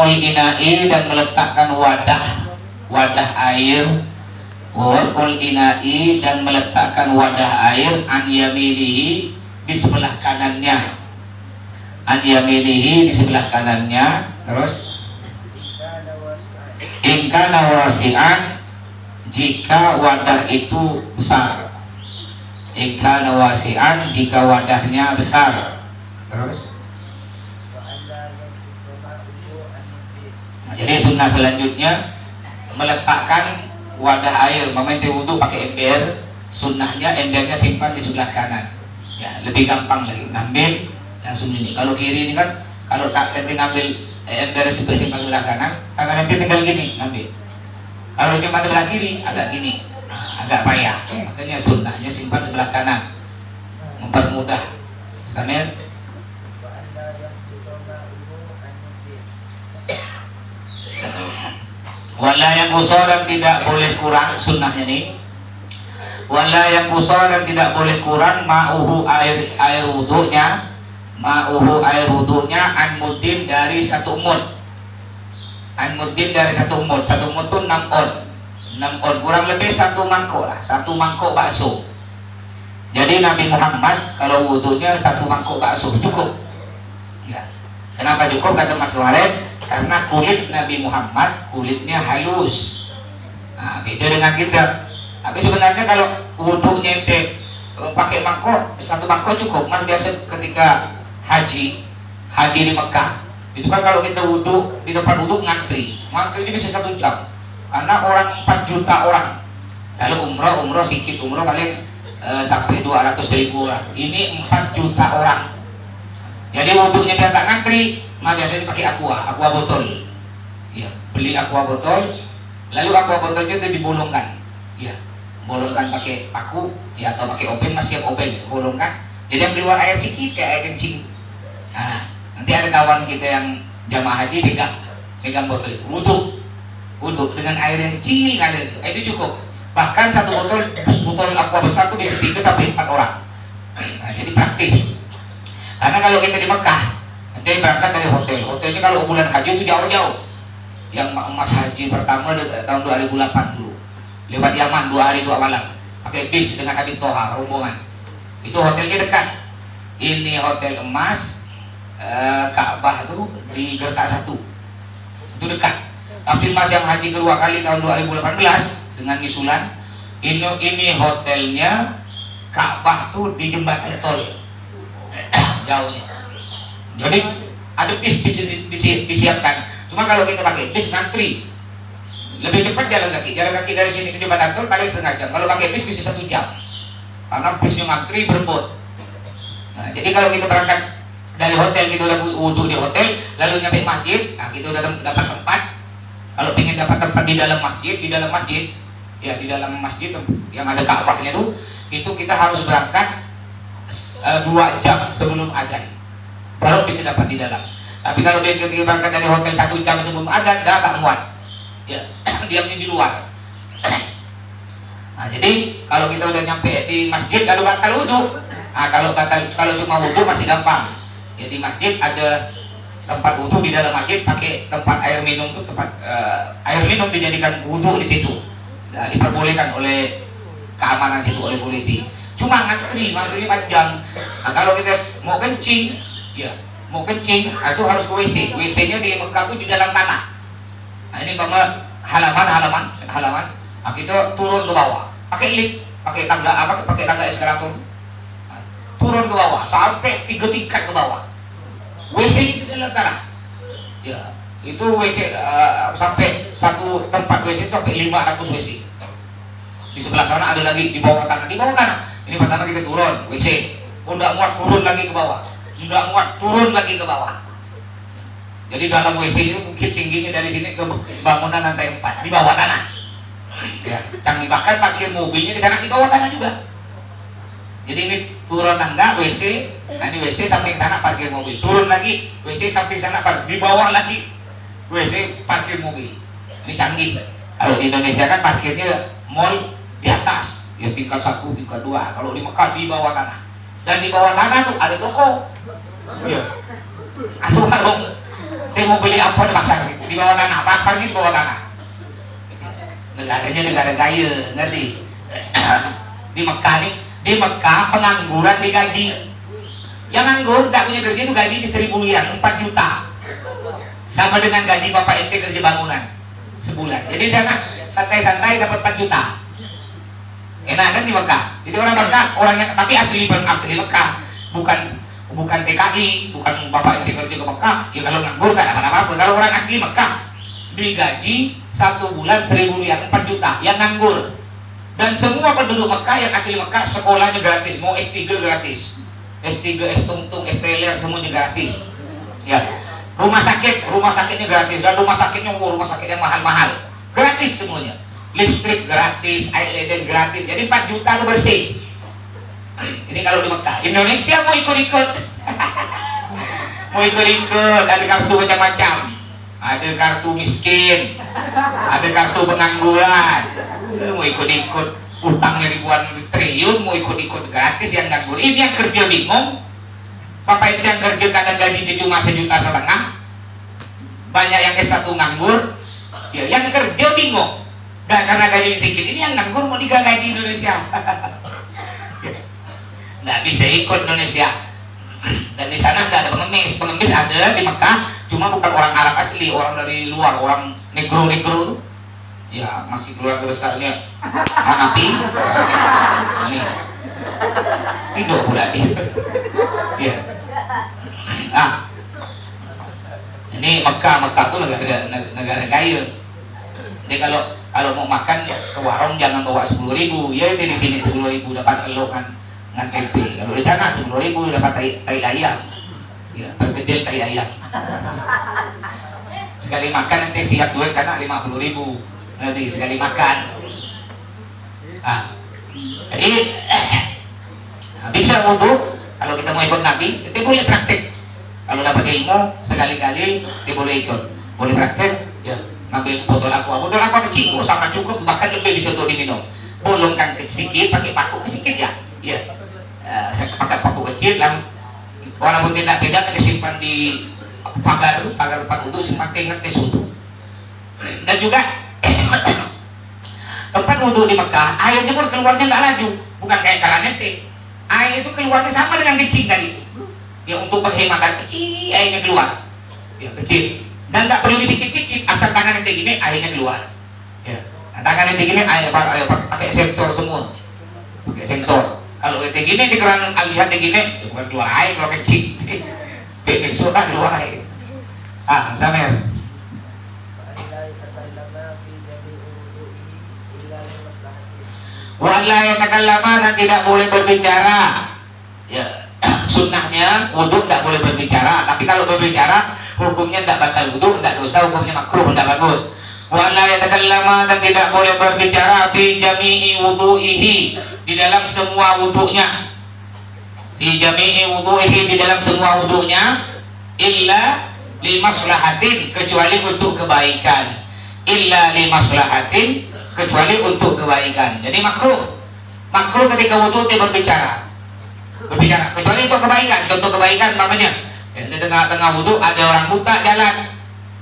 wad'ul ina'i dan meletakkan wadah air, wad'ul ina'i dan meletakkan wadah air an yaminihi di sebelah kanannya, an yaminihi di sebelah kanannya. Terus in kana wasi'an, jika wadah itu besar, in kana wasi'an, jika wadahnya besar. Terus jadi sunnah selanjutnya meletakkan wadah air, meminta wudhu pakai ember. Sunnahnya embernya simpan di sebelah kanan, ya lebih gampang lagi ngambil langsung ini. Kalau kiri ini kan, kalau tak ngambil ember simpan sebelah kanan, tangan nanti tinggal gini ngambil. Kalau simpan sebelah kiri agak gini, agak payah. Makanya sunnahnya simpan sebelah kanan, mempermudah. Sambil wala yang kusor dan tidak boleh kurang, sunnahnya nih. Wala yang kusor dan tidak boleh kurang ma'uhu air wudhunya, ma'uhu air wudhunya an muddin dari 1 mud. An muddin dari 1 mud. 1 mud itu 6 on. 6 on kurang lebih 1 mangkok lah, 1 mangkok bakso. Jadi Nabi Muhammad kalau wudhunya 1 mangkok bakso cukup. Ya. Kenapa cukup kata Mas Khalid? Karena kulit Nabi Muhammad kulitnya halus. Nah, beda dengan kita. Tapi sebenarnya kalau wudhunya ente pakai mangkok, 1 mangkok cukup. Mas biasa ketika haji di Mekah, itu kan kalau kita wudhu di tempat wudhu ngantri ini bisa 1 jam. Karena orang 4 juta orang. Kalau umroh sedikit, umroh paling sampai 200.000 orang. Ini 4 juta orang. Jadi wudhunya biar tak ngantri, nah biasanya pakai aqua botol. Ya, beli aqua botol, lalu aqua botolnya itu dibolongkan. Ya, bolongkan pakai paku, ya atau pakai open, masih open, bolongkan. Jadi yang keluar air sedikit kayak air kencing. Nah, nanti ada kawan kita yang jamaah haji pegang botol itu, wudhu dengan air yang kecil ngalir itu cukup. Bahkan 1 botol aqua besar itu bisa 3 sampai 4 orang. Nah, jadi praktis. Karena kalau kita di Mekah, nanti berangkat dari hotelnya kalau bulan haji itu jauh-jauh. Yang emas haji pertama tahun 2008 dulu, lewat Yaman 2 hari 2 malam, pakai bis dengan Habib Toha rombongan. Itu hotelnya dekat. Ini hotel emas, Ka'bah itu di Gertak 1, itu dekat. Tapi Mas yang haji kedua kali tahun 2018 dengan Misulan, ini hotelnya Ka'bah tuh di jembatan tol. Jauhnya. Jadi ada bis disiapkan. Cuma kalau kita pakai bis ngantri, lebih cepat jalan kaki dari sini ke jembatan tol paling setengah jam. Kalau pakai bis bisa 1 jam. Karena bisnya ngantri berebut. Nah, jadi kalau kita berangkat dari hotel, kita udah wudhu di hotel, lalu nyampe masjid, nah kita udah dapat tempat. Kalau ingin dapat tempat di dalam masjid, ya di dalam masjid yang ada Ka'bahnya itu kita harus berangkat 2 jam sebelum adzan baru bisa dapat di dalam. Tapi kalau dia berangkat dari hotel 1 jam sebelum adzan, dah tak muat. Ya, diamnya di luar. Nah, jadi kalau kita udah nyampe di masjid lalu batal wudhu. Nah, kalau cuma wudhu masih gampang. Ya, di masjid ada tempat wudhu, di dalam masjid pakai tempat air minum tuh, air minum dijadikan wudhu di situ. Nah, diperbolehkan oleh keamanan situ, oleh polisi. Cuma ngantri panjang. Nah, kalau kita mau kencing, itu harus ke WC. WC-nya di Mekah itu di dalam tanah. Nah, ini halaman. Nah, kita turun ke bawah, pakai lift, pakai tangga eskalator. Nah, turun ke bawah sampai 3 tingkat ke bawah. WC di dalam tanah. Ya, itu WC sampai satu tempat WC sampai 500 WC. Di sebelah sana ada lagi di bawah tanah. Ini pertama kita turun WC, tidak muat turun lagi ke bawah, tidak muat turun lagi ke bawah. Jadi dalam WC itu mungkin tingginya dari sini ke bangunan lantai 4 di bawah tanah. Ya, canggih, bahkan parkir mobilnya di bawah tanah juga. Jadi ini turun tangga WC, nanti WC samping sana parkir mobil, turun lagi WC samping sana di bawah lagi WC parkir mobil. Ini canggih. Kalau di Indonesia kan parkirnya mall di atas. Ya tingkat 1, tingkat 2. Kalau di Mekah di bawah tanah. Dan di bawah tanah tuh ada toko. Iya. Ada warung. Dia mau beli apa di pasar situ, di bawah tanah, pasar gitu bawah tanah. Negaranya negara kaya, ngerti? Di Mekah nih, di Mekah pengangguran digaji. Yang nganggur tidak punya kerja itu gaji di 1.000 riyal, 4 juta. Sama dengan gaji bapak ente kerja bangunan sebulan. Jadi jangan santai-santai dapat 4 juta. Enak kan di Mekah. Jadi orang Mekah, orangnya tapi asli Mekah, bukan TKI, bukan bapak ente kerja ke Mekah. Ya kalau nganggur nggak dapat apa-apa. Kalau orang asli Mekah digaji 1 bulan 1.000 riyal, 4 juta yang nganggur. Dan semua penduduk Mekah yang asli Mekah sekolahnya gratis, mau S3 gratis. S3, S-tungtung, S-teler semuanya gratis. Ya. Rumah sakitnya gratis, dan rumah sakitnya yang mahal-mahal. Gratis semuanya. Listrik gratis, air leden gratis. Jadi 4 juta itu bersih. Ini kalau di Mekah. Indonesia mau ikut-ikut. Mau ikut-ikut, ada kartu macam-macam. Ada kartu miskin, ada kartu pengangguran. Mau ikut-ikut. Utangnya ribuan triliun, mau ikut-ikut gratis yang nganggur. Ini yang kerja bingung. Bapak itu yang kerja kadang gajinya cuma 1,5 juta. Banyak yang S1 nganggur. Ya, yang kerja bingung. Gak karena gaji sedikit. Ini yang nganggur mau digaji Indonesia. Nggak bisa ikut Indonesia. Dan di sana nggak ada pengemis. Pengemis ada di Mekah, cuma bukan orang Arab asli, orang dari luar, orang negro-negro. Ya, masih keluarga besarnya Hanafi. Ini Indo pula dia. Ya. Ini Mekah tuh negara kaya. Jadi kalau mau makan ke warung jangan bawa 10.000. Ya di sini 10.000 dapat elokan dengan tempe. Kalau di sana 10.000 dapat tai ayam. Ya, pergedel tai ayam. Sekali makan nanti siap duit sana 50.000. Nanti sekali makan. Jadi bisa wudhu kalau kita mau ikut Nabi, kita boleh praktek. Kalau dapat ilmu sekali-kali, kita boleh ikut, boleh praktek. Ya, ngambil botol aqua kecil, sangat cukup, bahkan lebih bisa untuk diminum. Bolongkan sedikit, pakai paku sedikit ya. Ya, saya pakai paku kecil, walaupun tidak beda, kita simpan di pagar tempat wudhu, simpan ngetes wudhu. Dan juga tempat wudhu di Mekah, airnya pun keluarnya nggak laju, bukan kayak karanete. Air itu keluarnya sama dengan kencing tadi. Ya, untuk penghematan kecil airnya keluar. Ya, kecil. Dan nggak perlu dipicit-picit, asal tangan ente gini airnya keluar. Ya. Nah, tangan ente gini air pakai sensor semua. Pakai sensor. Kalau ente gini di keran lihat gini, ya bukan keluar air, keluar kecil. Bebek suka keluar air. Samer. Wala yatakallama, dan tidak boleh berbicara. Ya, sunnahnya wudhu tidak boleh berbicara. Tapi kalau berbicara, hukumnya tidak batal wudhu, tidak dosa, hukumnya makruh, tidak bagus. Wala yatakallama, dan tidak boleh berbicara fi jami'i wudhu'ihi, di dalam semua wudhunya. Di jami'i wudhu'ihi, di dalam semua wudhunya, illa limaslahatin, kecuali untuk kebaikan. Illa limaslahatin, kecuali untuk kebaikan. Jadi makruh ketika wudhu dia berbicara, kecuali untuk kebaikan. Contoh kebaikan namanya, di tengah-tengah wudhu ada orang buta jalan.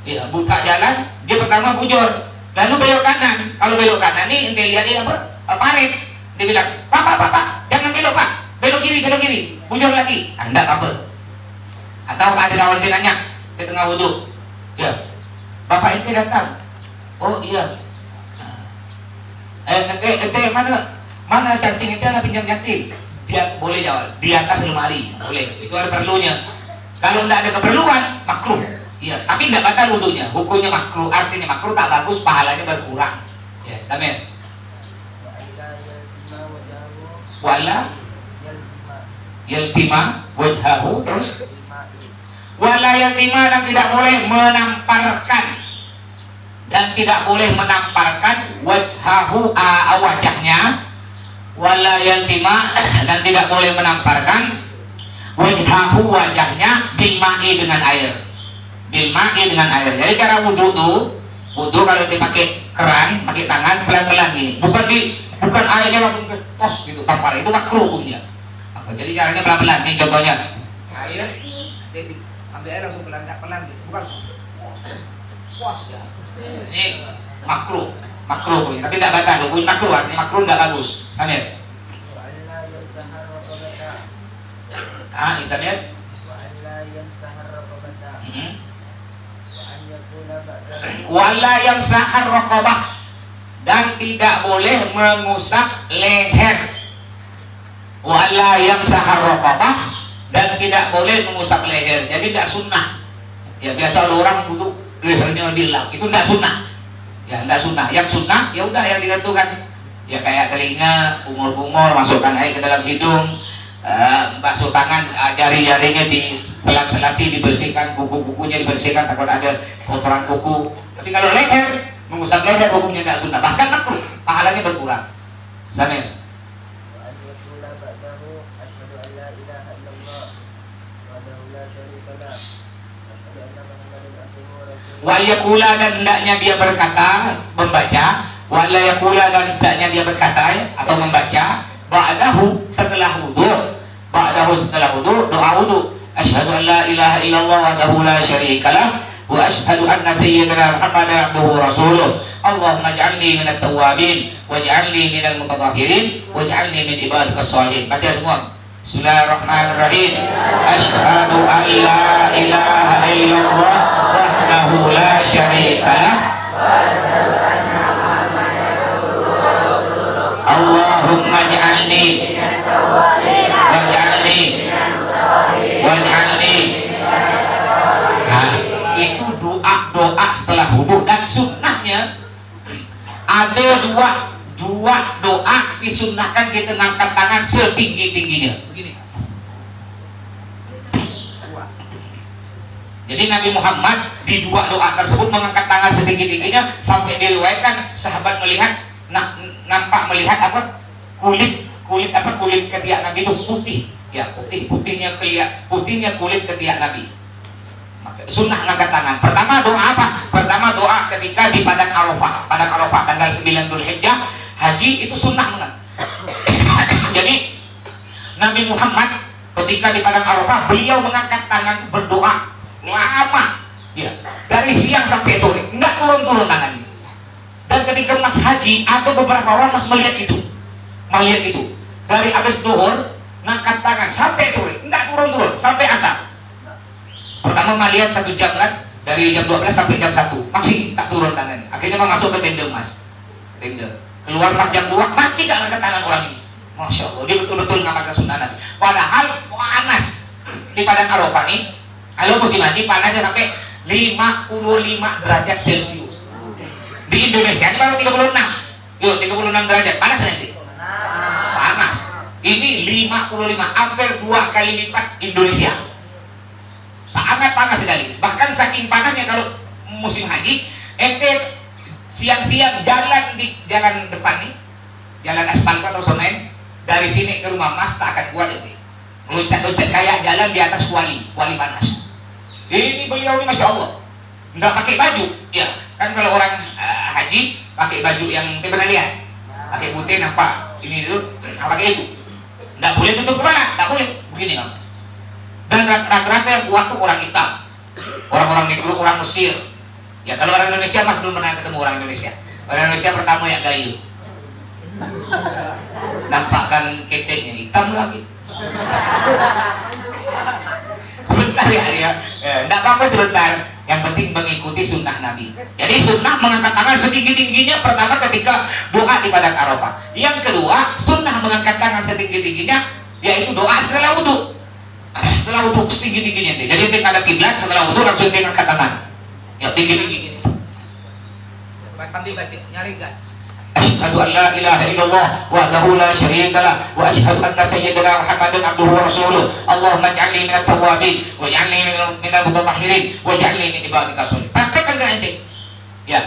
Ya, buta jalan, dia pertama bujur, lalu belok kanan. Kalau belok kanan nih ente lihat dia parit, dia bilang pak jangan belok pak, belok kiri, bujur lagi. Enggak apa. Atau ada kawan dia nanya di tengah wudhu, ya bapak ente datang. Oh iya. Ente mana canting ente ada pinjam cantik? Dia boleh jawab di atas lemari, boleh. Itu ada perlunya. Kalau tidak ada keperluan, makruh. Iya, tapi tidak batal wudhunya. Hukumnya makruh, artinya makruh tak bagus, pahalanya berkurang. Ya, amin. Wala yaltima wajhahu, terus wala yaltima, dan tidak boleh menamparkan, wajhahu, wajahnya. Wala yaltima, dan tidak boleh menamparkan wajhahu, wajahnya, bilma'i, dengan air. Jadi cara wudhu tuh, wudhu kalau dipakai keran, pakai tangan, pelan-pelan gini, bukan airnya langsung ke tos gitu, tampar, itu makruh hukumnya. Jadi caranya pelan-pelan. Nih contohnya, air, ambil air langsung pelan gitu, bukan Puas ya. Ini makruh, tapi tidak batal. Hukum makruh artinya makruh tidak bagus. Samir. Samir. Wala yang sahar raqabah, dan tidak boleh mengusap leher. Wala yang sahar raqabah, dan tidak boleh mengusap leher. Jadi tidak sunnah. Ya biasa orang duduk lehernya dilang, itu tidak sunnah. Ya tidak sunnah. Yang sunnah ya udah yang digantungkan. Ya kayak telinga, umur-umur, masukkan air ke dalam hidung, basuh tangan, jari-jarinya diselat-selati, dibersihkan, kuku-kukunya dibersihkan, takut ada kotoran kuku. Tapi kalau leher, mengusap leher hukumnya tidak sunnah, bahkan makruh, pahalanya berkurang. Samir. Wa yaqula, dan hendaknya dia berkata, membaca, wa la yaqula, dan hendaknya dia berkata atau membaca ba'dahu, setelah wudu, doa wudu, asyhadu an la ilaha illallah wahdahu la syarikalah wa asyhadu anna sayyidina Muhammadan abduhu rasuluh. Allahumma ij'alni minat tawwabin waj'alni minal mutatahhirin waj'alni min ibadikas shalihin. Baca semua. Bismillahirrahmanirrahim. Asyhadu an la ilaha illallah wahdahu la syarikalah Allahumma ij'alni waj'alni. Nah, itu doa setelah wudu, dan sunnahnya ada dua doa disunnahkan kita ngangkat tangan setinggi-tingginya. Begini. Jadi Nabi Muhammad di dua doa tersebut mengangkat tangan setinggi-tingginya sampai diriwayatkan sahabat melihat nampak melihat kulit ketiak Nabi itu putih. Ya, putihnya kulit ketiak Nabi. Sunnah ngangkat tangan. Pertama doa apa? Pertama doa ketika di Padang Arafah. Padang Arafah tanggal 9 Dzulhijjah haji, itu sunnah banget. Jadi Nabi Muhammad ketika di Padang Arafah beliau mengangkat tangan berdoa lama. Ya, dari siang sampai sore, enggak turun-turun tangannya. Dan ketika mas haji ada beberapa orang mas melihat itu. Dari habis zuhur ngangkat tangan sampai sore, enggak turun-turun sampai asar. Pertama melihat 1 jam kan, dari jam 12 sampai jam 1 masih tak turun tangannya. Akhirnya masuk ke tenda mas, keluar pas jam 2 masih gak angkat tangan orang ini. Masya Allah, dia betul-betul ngamalkan sunnah Nabi. Padahal panas di Padang Arafah nih, kalau musim haji panasnya sampai 55 derajat Celcius. Di Indonesia ini baru 36. 36 derajat, panas nanti. Panas. Ini 55, hampir 2 kali lipat Indonesia. Sangat panas sekali. Bahkan saking panasnya kalau musim haji, siang-siang jalan di jalan depan nih, jalan aspal atau semen, dari sini ke rumah mas tak akan kuat ini. Meluncat-luncat kayak jalan di atas kuali panas. Ini beliau ini masya Allah, nggak pakai baju. Ya, kan kalau orang haji pakai baju yang kita pernah lihat, pakai putih nampak ini dulu, nggak pakai itu. Nggak boleh tutup kepala, nggak boleh. Begini kan. Dan rata-rata yang kuat tuh orang hitam, orang-orang negro, orang Mesir. Ya kalau orang Indonesia mas belum pernah ketemu orang Indonesia. Orang Indonesia pertama ya gayu, nampakkan keteknya hitam lagi. Sebentar ya, enggak apa-apa sebentar. Yang penting mengikuti sunnah Nabi. Jadi sunnah mengangkat tangan setinggi-tingginya pertama ketika doa di Padang Arafah. Yang kedua, sunnah mengangkat tangan setinggi-tingginya yaitu doa setelah wudu. Setelah wudu setinggi-tingginya. Jadi ketika ada kiblat setelah wudu langsung angkat tangan. Ya tinggi-tinggi. Sambil baca, nyari enggak? Asyhadu an la ilaha illallah wahdahu la syarikalah wa asyhadu anna sayyidina Muhammadan abduhu wa rasuluh. Allahumma ij'alni minat tawwabin waj'alni minal mutatahhirin waj'alni min ibadikas shalihin. Praktekkan enggak ente? Ya.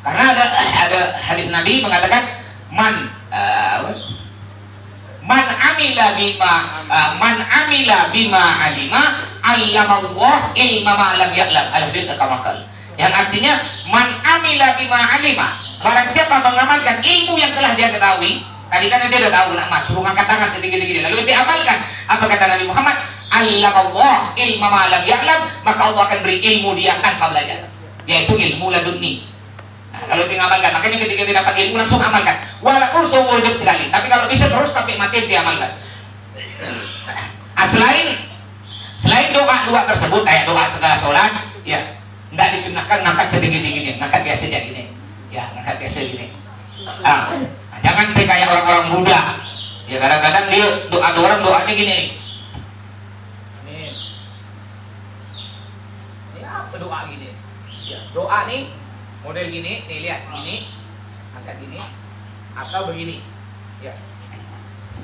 Karena ada hadis Nabi mengatakan man amila bima alima allamallah ilma ma lam ya'lam. Al-hadits kama. Yang artinya man amila bima alima, barang siapa mengamalkan ilmu yang telah dia ketahui. Tadi kan dia sudah tahu nak mas, suruh angkat tangan setinggi-tinggi, lalu dia amalkan. Apa kata Nabi Muhammad? 'allamallah ilma ma lam ya'lam, maka Allah akan beri ilmu dia tanpa belajar, yaitu ilmu laduni. Nah, kalau tinggal amalkan, makanya ketika dia dapat ilmu langsung amalkan, walaupun seumur hidup sekali, tapi kalau bisa terus sampai mati dia amalkan. Nah, selain doa tersebut, kayak doa setelah sholat, ya tidak disunahkan ngangkat setinggi-tingginya, ngangkat biasa aja gini, ya ngangkat biasa gini. Nah, jangan kayak orang-orang muda, ya kadang-kadang dia doanya gini nih. Amin. Ini apa doa gini? Ya, doa nih model gini, nih lihat gini, angkat gini, atau begini, ya.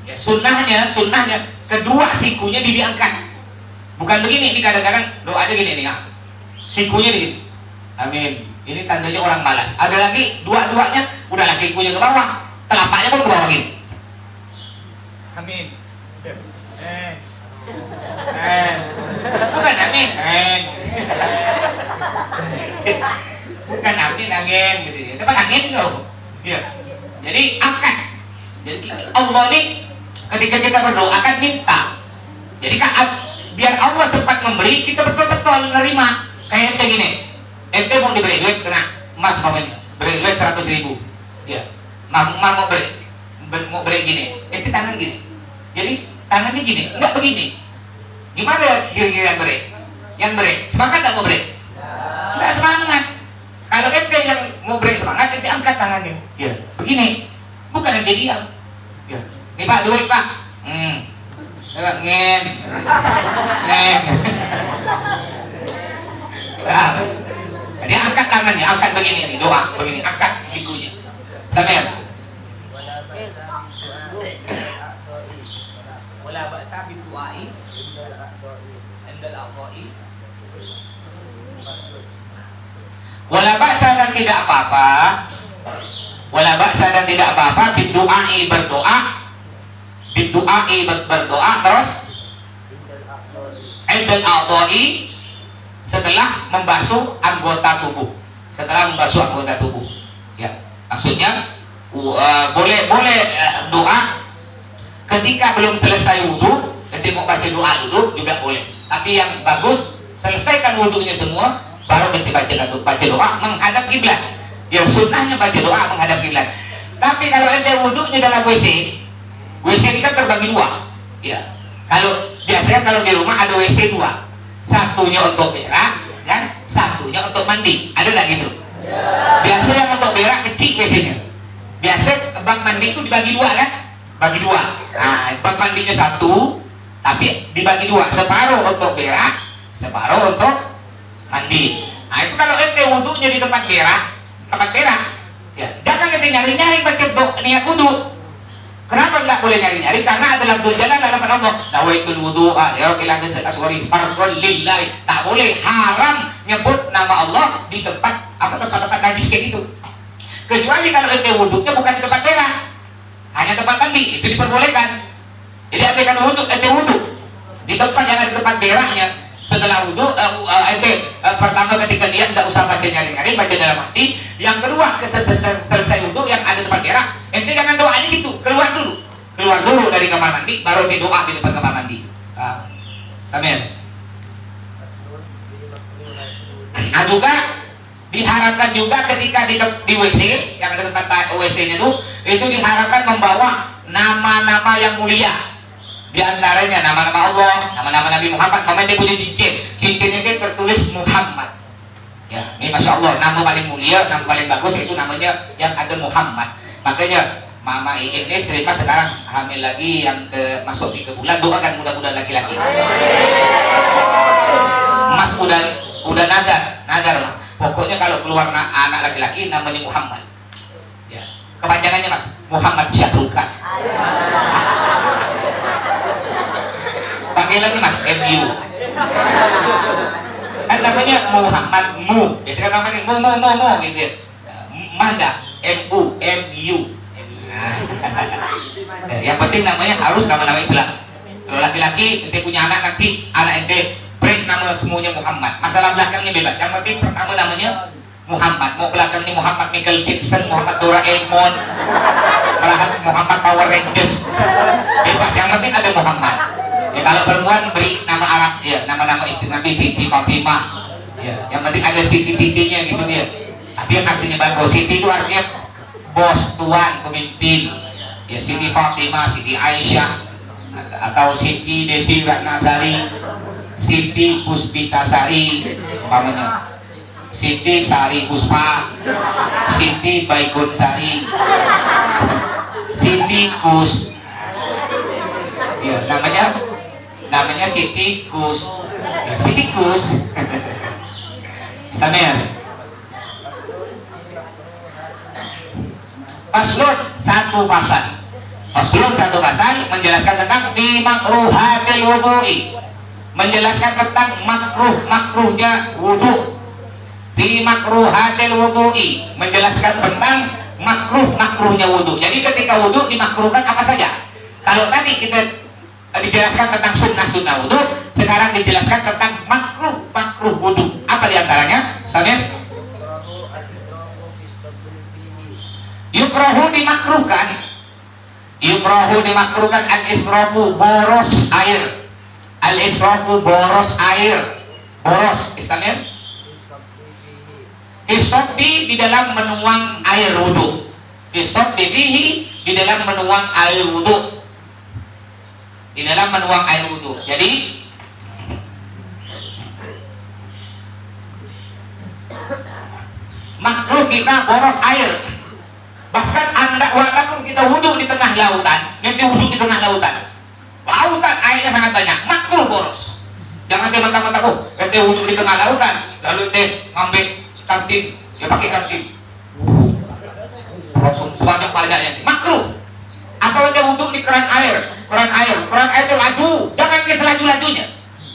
Ya sunnahnya kedua sikunya diangkat, bukan begini. Ini kadang-kadang doanya gini nih, ya. Sikunya di, amin. Ini tandanya orang malas. Ada lagi dua-duanya, udahlah sikunya ke bawah, telapaknya pun ke bawah gini. Amin. Bukan amin. Bukan amin, angin gitu ya. Dapat angin kau. Ya. Jadi angkat. Jadi Allah ini ketika kita berdoa kan minta. Jadi kan biar Allah cepat memberi, kita betul-betul menerima. Kayak gini. Ente mau diberi duit kena emas mamanya. Beri duit 100.000. Ya. Mau beri gini. Ente tangan gini. Jadi tangannya gini, enggak begini. Gimana ya kira-kira yang beri? Yang beri, semangat enggak mau beri? Enggak semangat. Kalau ente yang mau beri semangat, ente angkat tangannya. Ya, begini. Bukan ente diam. Ya. Nih Pak, duit Pak. Ngem. Jadi angkat tangannya, angkat begini nih, doa begini, angkat sikunya. Sampai. Wala ba'sa bil du'ai indal a'dha'i. Wala ba'sa dan tidak apa-apa. Wala ba'sa dan tidak apa-apa bil du'ai berdoa. Bil du'ai berdoa terus indal a'dha'i setelah membasuh anggota tubuh. Setelah membasuh anggota tubuh. Ya, maksudnya boleh doa ketika belum selesai wudhu, nanti mau baca doa dulu juga boleh. Tapi yang bagus selesaikan wudhunya semua, baru nanti baca doa menghadap kiblat. Ya sunnahnya baca doa menghadap kiblat. Tapi kalau ente wudhunya dalam WC ini kan terbagi dua. Ya, kalau biasanya kalau di rumah ada WC dua, satunya untuk berak, kan? Satunya untuk mandi. Ada nggak gitu? Biasanya yang untuk berak kecil WC-nya. Biasa bak mandi itu dibagi dua kan? Bagi dua. Nah, bak mandinya satu, tapi dibagi dua. Separuh untuk berak, separuh untuk mandi. Nah, itu kalau ente wudhunya di tempat berak, ya jangan ente nyari-nyari baca doa niat wudhu. Kenapa enggak boleh nyari-nyari? Karena adalah tunjangan dalam Allah. Nawaitul wudu'a ya rabbil asghari fardhon lillahi. Tak boleh, haram nyebut nama Allah di tempat-tempat najis kayak gitu. Kecuali kalau ente wudhunya bukan di tempat berak, hanya tempat mandi, itu diperbolehkan. Jadi ente kan ente wudhu di tempat, jangan di tempat beraknya. Setelah wudhu, pertama ketika dia tidak usah baca nyari-nyari, baca dalam hati. Yang kedua, selesai wudhu yang ada tempat berak, ente jangan doa di situ, keluar dulu dari kamar mandi, baru ente doa di depan kamar mandi. Sambil. Nah juga diharapkan juga ketika di WC yang ada tempat WC-nya itu diharapkan membawa nama-nama yang mulia. Di antaranya nama-nama Allah, nama-nama Nabi Muhammad. Namanya dia punya cincinnya kan tertulis Muhammad. Ya, ini masya Allah, nama paling mulia, nama paling bagus itu namanya yang ada Muhammad. Makanya Mama Iin ini terima sekarang hamil lagi yang masuk 3 bulan, doakan mudah-mudahan laki-laki. Mas udah nadar lah. Pokoknya kalau keluar anak laki-laki namanya Muhammad. Ya, kepanjangannya Mas Muhammad Syahrukhan. Panggilannya Mas MU. Kan namanya Muhammad Mu. Biasanya namanya Mu gitu ya. Manda MU. Yang penting namanya harus nama-nama Islam. Kalau laki-laki ente punya anak, nanti anak ente break nama semuanya Muhammad. Masalah belakangnya bebas. Yang penting pertama namanya Muhammad. Mau belakangnya Muhammad Michael Jackson, Muhammad Doraemon, Muhammad Power Rangers, bebas. Yang penting ada Muhammad. Ya kalau perempuan beri nama Arab ya, nama-nama istri Nabi Siti, Fatimah. Ya, yang penting ada Siti-Sitinya gitu dia. Tapi yang artinya bagus, Siti itu artinya bos, tuan, pemimpin. Ya Siti Fatimah, Siti Aisyah, atau Siti Desi Ratnasari, Siti Puspitasari, umpamanya Siti Sari Puspa, Siti Baigun Sari, Siti Kus. Ya, namanya Siti Kus. Ya, Siti Kus. Samir. Faslun satu pasal menjelaskan tentang fi makruhatil wudu'i, menjelaskan tentang makruhnya wudu. Fi makruhatil wudu'i, menjelaskan tentang makruhnya wudu. Jadi ketika wudu dimakruhkan apa saja. Kalau tadi kita dijelaskan tentang sunnah wudu, sekarang dijelaskan tentang makruh wudu. Apa diantaranya? Samir. Yukrahu dimakruhkan al-israfu boros air. Al-israfu boros air. Boros istilahnya Isofbi di dalam menuang air wudu. Isofbi fihi di dalam menuang air wudu. Di dalam menuang air wudu. Jadi makruh kita boros air. Bahkan Anda walaupun kita wudhu di tengah lautan, nanti wudhu di tengah lautan airnya sangat banyak, makruh boros. Jangan dia mentang-mentang, oh nanti wudhu di tengah lautan lalu teh ngambil kantin, ya pakai kantin langsung sebanyak banyaknya, makruh. Atau dia wudhu di keran air itu laju, jangan dia selaju-lajunya.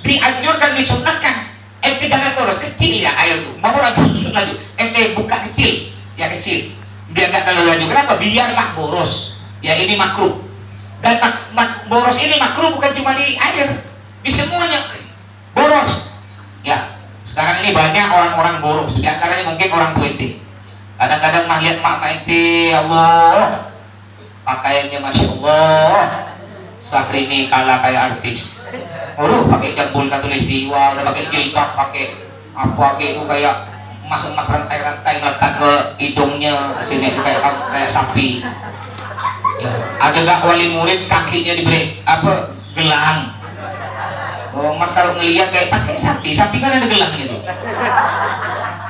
Dianjurkan, disunnahkan ente jangan boros, kecil ya air itu, mau laju susun laju, ente buka kecil, ya kecil, biar gak terlalu laju. Kenapa? Biarlah boros. Ya ini makruh. Dan boros ini makruh bukan cuma di air, di semuanya boros. Ya, sekarang ini banyak orang-orang boros. Di antaranya mungkin orang tua ente. Kadang-kadang mah lihat mak ente, Allah, pakaiannya masya Allah, Sakrini kalah kayak artis. Pakai jambul katulistiwa, udah pakai jilbab, pakai apa itu kayak emas rantai-rantai melekat ke hidungnya, sini itu kayak sapi. Ya, ada gak wali murid kakinya diberi apa gelang? Oh, mas kalau ngelihat kayak pas kayak sapi kan ada gelangnya tuh.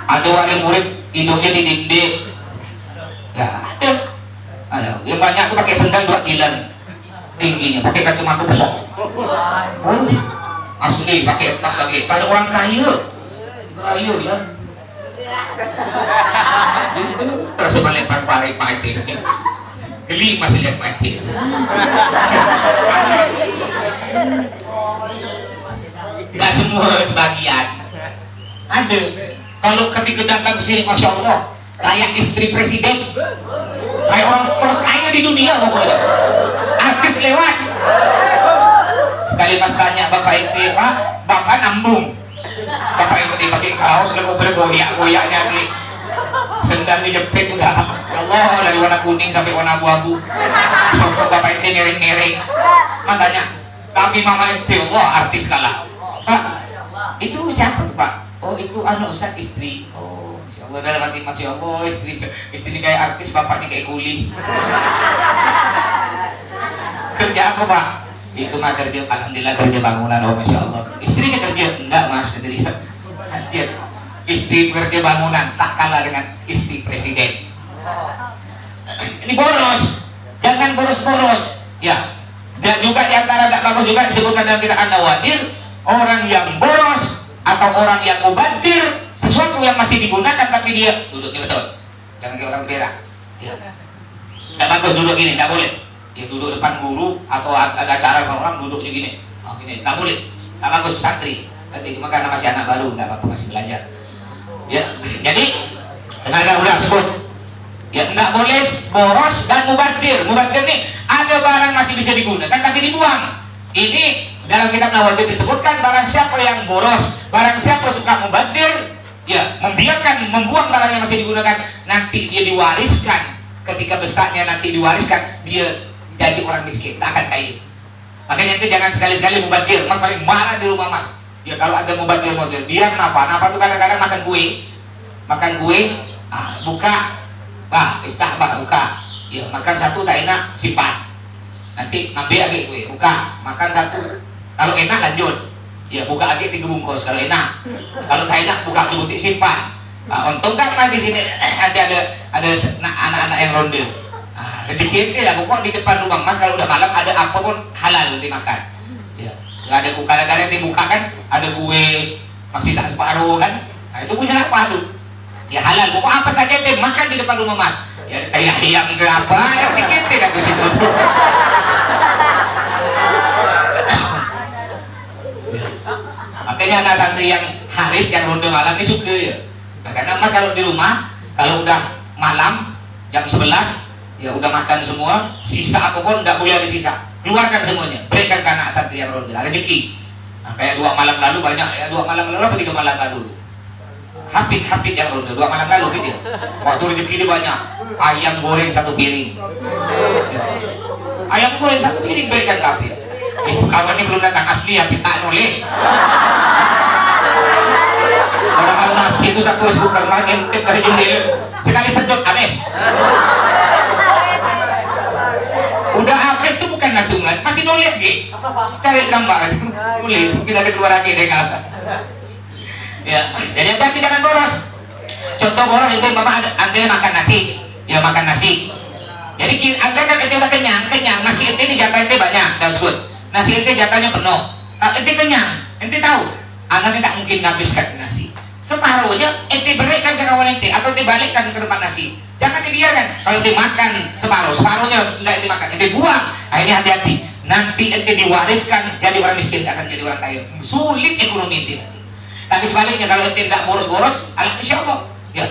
Ada wali murid hidungnya didinding. Ya ada. Yang banyak tuh pakai sendal 2 kilan tingginya, pakai kacamata besar. Asli pakai tas lagi. Kalau orang kaya ya. Terus melempar pari Pak Edi. Geli masih lihat Pak Edi. Gak semua, sebagian. Ada. Kalau ketika datang ke sini, masya Allah, kayak istri presiden, kayak orang terkaya di dunia pokoknya. Artis lewat. Sekali pas tanya Bapak Edi, Pak, Bapak nambung. Bapak Edi pakai kaos, lalu bergoyak-goyaknya nih. Sendal dijepit udah. Allah, dari warna kuning sampai warna abu-abu. Sampai Bapak Edi miring-miring. Makanya, tapi Mama Edi, Allah artis kalah. Pak, itu siapa tuh Pak? Oh itu Ustaz istri. Oh Masya Allah, dalam hati Masya Allah, istri kayak artis, bapaknya kayak kuli. Kerja apa Pak? Itu mah kerja, alhamdulillah kerja bangunan. Oh Masya Allah. Istrinya kerja? Enggak mas, kata dia. Istri kerja bangunan tak kalah dengan istri presiden. Ini boros, jangan boros-boros. Ya, dan juga diantara tidak bagus juga disebutkan dalam kitab An-Nawadir, orang yang boros atau orang yang mubadir sesuatu yang masih digunakan tapi dia duduknya betul, jangan kayak orang berak. Ya. Tidak bagus duduk gini, tidak boleh. Ya duduk depan guru atau ada acara orang duduknya gini, oh gini, tidak boleh. Tidak bagus santri. Tadi cuma karena masih anak baru, tidak apa-apa, masih belajar. Ya, jadi tenaga udah sebut. Ya tidak boleh boros dan mubadir. Mubadir nih ada barang masih bisa digunakan tapi dibuang. Ini dalam kitab Nawadir disebutkan barang siapa yang boros, barang siapa suka mubadir, ya membuang barang yang masih digunakan, nanti dia diwariskan. Ketika besarnya nanti diwariskan, dia jadi orang miskin, tak akan kaya. Makanya itu jangan sekali-sekali mubazir. Mas paling marah di rumah mas. Ya kalau ada mubazir biar Nafa tuh kadang-kadang makan kue, buka, iftah buka. Ya makan satu tak enak simpan. Nanti ngambil lagi kue, buka, makan satu. Kalau enak lanjut. Ya buka lagi 3 bungkus kalau enak. Kalau tak enak buka sebutik simpan. Untung kan mas di sini nanti ada anak-anak yang ronde. Rezeki lah pokok di depan rumah mas kalau udah malam ada apa pun halal dimakan. Ya, nggak ada buka kadang-kadang dibuka kan ada kue masih sisa separuh kan. Nah itu punya apa tuh? Ya halal pokok apa saja deh makan di depan rumah mas. Ya kayak ayam ke apa ya dikit tidak tuh situ. Makanya anak santri yang Haris yang ronde malam ini suka ya. Nah, karena mas kalau di rumah kalau udah malam jam 11 ya udah makan semua, sisa apapun tidak boleh ada sisa, keluarkan semuanya, berikan ke anak santri yang ronde, rezeki. Nah, kayak 2 malam lalu banyak ya, 2 malam lalu apa 3 malam lalu Hafid yang ronde 2 malam lalu gitu. Waktu rezeki dia banyak, ayam goreng 1 piring ya. Ayam goreng 1 piring berikan ke Hafid. Itu kawannya belum datang asli ya, tak noleh. Kalau nasi itu 1 bukan makin tip dari jendela sekali sedot habis. Udah habis tuh bukan langsung masih nulis gitu. Cari gambar nulis mungkin ada keluar lagi deh apa. Ya, jadi hati jangan boros. Contoh boros itu mama anda makan nasi, ya makan nasi. Jadi anda kan ente udah kenyang, nasi ente dijatah ente banyak, dah sebut. Nasi ente jatahnya penuh, ente kenyang, ente tahu, anda tidak mungkin nghabiskan nasi. Separuhnya ente berikan ke kawan ente atau ente balikkan ke tempat nasi. Jangan dibiarkan. Kalau ente makan separuhnya enggak ente makan, ente buang. Nah ini hati-hati. Nanti ente diwariskan jadi orang miskin, akan jadi orang kaya. Sulit ekonomi ente. Tapi sebaliknya kalau ente enggak boros-boros, insya Allah. Ya,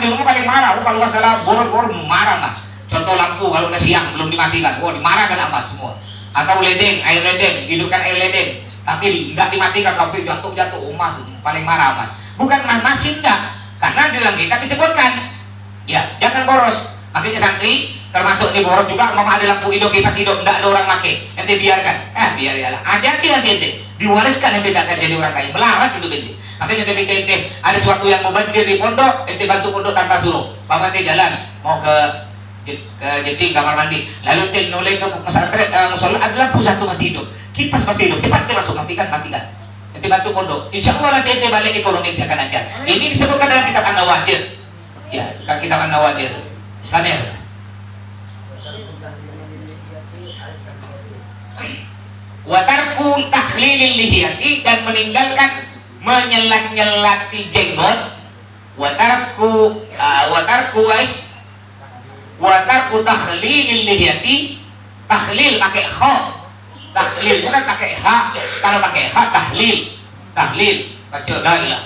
di rumah paling marah. Kalau masalah boros-boros marah mas. Contoh lampu kalau udah siang belum dimatikan, dimarahkan mas semua. Atau air ledeng, hidupkan air ledeng. Tapi enggak dimatikan sampai jatuh mas paling marah mas. Bukan masih enggak, karena dalam kitab disebutkan ya jangan boros. Makanya santri termasuk di boros juga, mau ada lampu hidup kipas hidup enggak ada orang pakai, nanti biarkan, biar ya lah. Hati-hati ente diwariskan, ente tidak akan jadi orang kaya, melarat hidup ente. Makanya ketika ente ada sesuatu yang mau banjir di pondok, ente bantu pondok tanpa suruh. Bapak ente jalan mau ke jeting kamar mandi, lalu ente noleh ke musola, ada lampu satu masih hidup, kipas masih hidup, cepat ente masuk, matikan. Ente bantu pondok, insya Allah nanti ente balik ekonomi ente akan lancar. Ini disebutkan dalam kitab An-Nawadir. Ya, kitab An-Nawadir. Istanir. Wa tarku takhlilil lihiyati, dan meninggalkan menyelat-nyelati jenggot. Wa tarku takhlilil lihiyati. Takhlil pakai kha. Tahlil bukan pakai ha. Kalau pakai ha tahlil baca la ilaha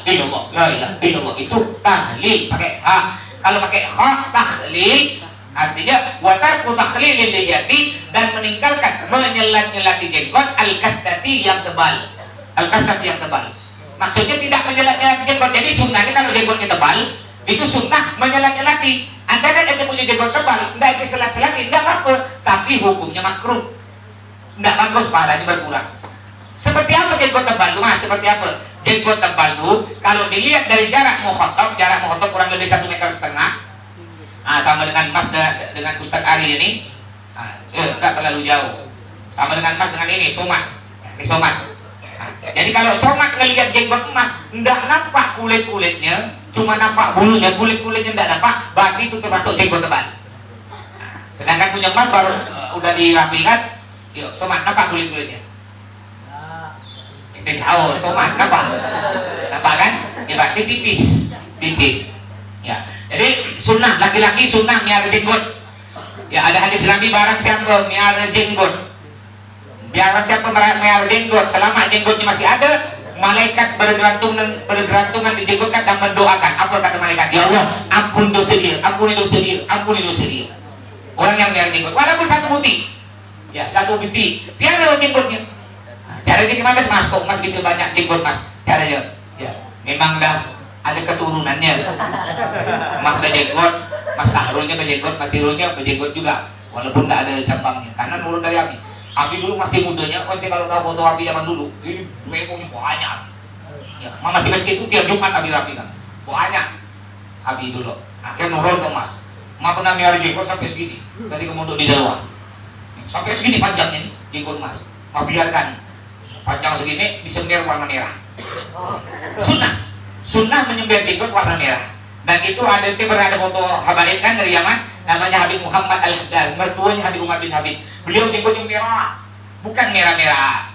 illallah itu tahlil pakai ha. Kalau pakai ha tahlil artinya wa tarku takhlilil lihiyati, dan meninggalkan menyelat-nyelati jenggot al-kattati yang tebal. Al-kattati yang tebal maksudnya tidak menyelat-nyelati jenggot. Jadi sunnahnya kalau jenggotnya tebal itu sunnah menyelat-nyelati. Anda kan ada punya jenggot tebal, tidak diselat-selati, tidak apa, tapi hukumnya makruh. Tidak bagus, pahalanya berkurang. Seperti apa jenggot tebal itu mas? Seperti apa? Jenggot tebal itu kalau dilihat dari jarak mukhatab kurang lebih 1,5 meter. Sama dengan mas dengan Ustaz Ari ini, enggak terlalu jauh. Sama dengan mas dengan ini somat. Jadi kalau somat ngelihat jenggot mas, tidak nampak kulit-kulitnya, cuma nampak bulunya, kulit-kulitnya tidak nampak, berarti itu termasuk jenggot tebal. Sedangkan punya mas baru udah dirapikan. Yuk, somat, nampak kulit-kulitnya? Somat, nampak kan? Ya berarti tipis. Ya, jadi sunnah laki-laki sunnah miara jenggot. Ya ada hadis Nabi, barang siapa miara jenggot, selama jenggotnya masih ada, malaikat bergerantungan di jenggot dan mendoakan. Apa kata malaikat? Ya Allah, ampuni dosa dia. Orang yang miara jenggot, walaupun satu putih. Ya, satu binti, biar jenggotnya. Caranya gimana mas? Kok mas bisa banyak jenggot mas? Caranya, ya, memang dah ada keturunannya. Mas berjenggot, mas Sahrulnya berjenggot, mas Sirulnya berjenggot juga, walaupun tidak ada cabangnya, karena nurun dari Abi. Abi dulu masih mudanya, nanti kalau tahu foto Abi zaman dulu, ini memonya banyak. Ya, masih kecil itu tiap Jumat Abi rapikan, banyak. Abi dulu, akhirnya nurun ke Mas. Ma pernah miara jenggot sampai segini, tadi kemudian di dalam, sampai segini panjangnya jenggot Mas. Ma biarkan panjang segini disemir warna merah. Sunnah menyembelih jenggot warna merah. Dan itu pernah ada foto Habaib kan dari Yaman, namanya Habib Muhammad Al-Haddad, mertuanya Habib Umar bin Habib. Beliau jenggotnya merah, bukan merah-merah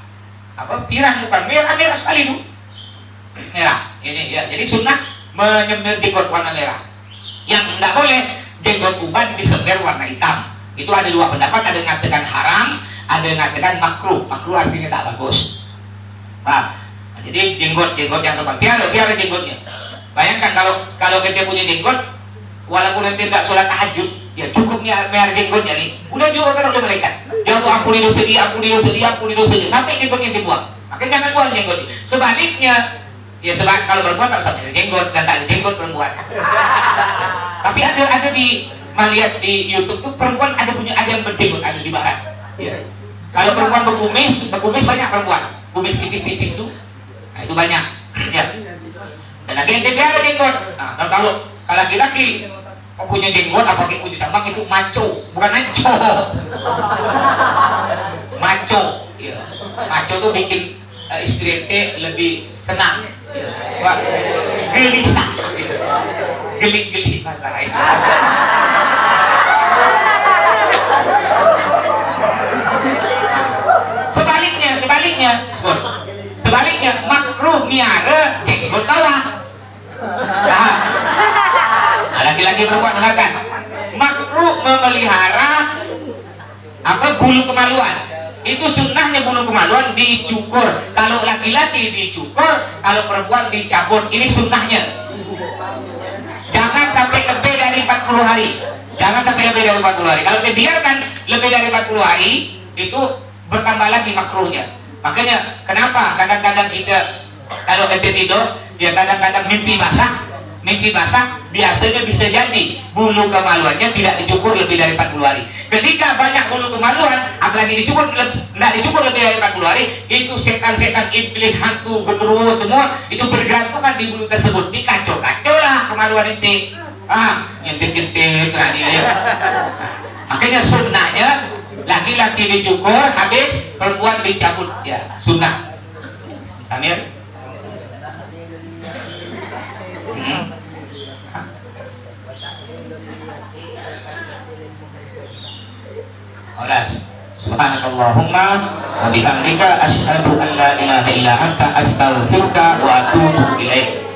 apa pirang, bukan merah-merah sekali itu merah. Ini ya, jadi sunnah menyembelih jenggot warna merah. Yang tidak boleh jenggot uban disemir warna hitam. Itu ada dua pendapat, ada yang mengatakan haram, ada yang mengatakan makruh. Makruh artinya tak bagus. Nah, jadi jenggot yang tepat, biar jenggotnya. Bayangkan kalau kita punya jenggot, walaupun nanti tidak sholat tahajud, ya cukup biar jenggotnya nih, udah juga kan oleh malaikat. Ya Allah, ampuni dosa dia, sampai jenggotnya dibuang. Makanya jangan buang jenggot. Sebaliknya, ya kalau perempuan tak sampai jenggot dan tak ada jenggot perempuan. Tapi ada di melihat di YouTube tuh perempuan ada yang berjenggot, ada di barat. Ya. Kalau perempuan berkumis banyak perempuan, kumis tipis-tipis tuh, nah, itu banyak. Ya. Dan lagi dia ada jenggot. Nah, kalau laki-laki punya jenggot apa kayak punya cabang itu maco, bukan maco. Maco, ya. Maco tuh bikin istri lebih senang, ya. Gelisah, ya. Geli masalah itu. Sebaliknya makruh miara jenggot bawah. Nah, laki-laki perempuan dengarkan, makruh memelihara bulu kemaluan. Itu sunnahnya bulu kemaluan dicukur. Kalau laki-laki dicukur, kalau perempuan dicabut. Ini sunnahnya. Jangan sampai lebih dari 40 hari. Kalau dibiarkan lebih dari 40 hari, itu bertambah lagi makruhnya. Makanya kenapa kadang-kadang kita kalau ente tidur, ya kadang-kadang mimpi basah biasanya bisa jadi bulu kemaluannya tidak dicukur lebih dari 40 hari. Ketika banyak bulu kemaluan, apalagi tidak dicukur lebih dari 40 hari, itu setan-setan, iblis, hantu, genderuwo semua itu bergantungan di bulu tersebut. Dikacau-kacau lah kemaluan ente. Nyentit-nyentit tadi. Makanya sunnahnya laki-laki dicukur, habis perempuan dicabut, ya sunnah. Samir. Subhanakallahumma wa bihamdika asyhadu an la ilaha illa anta astaghfiruka wa atubu ilaik.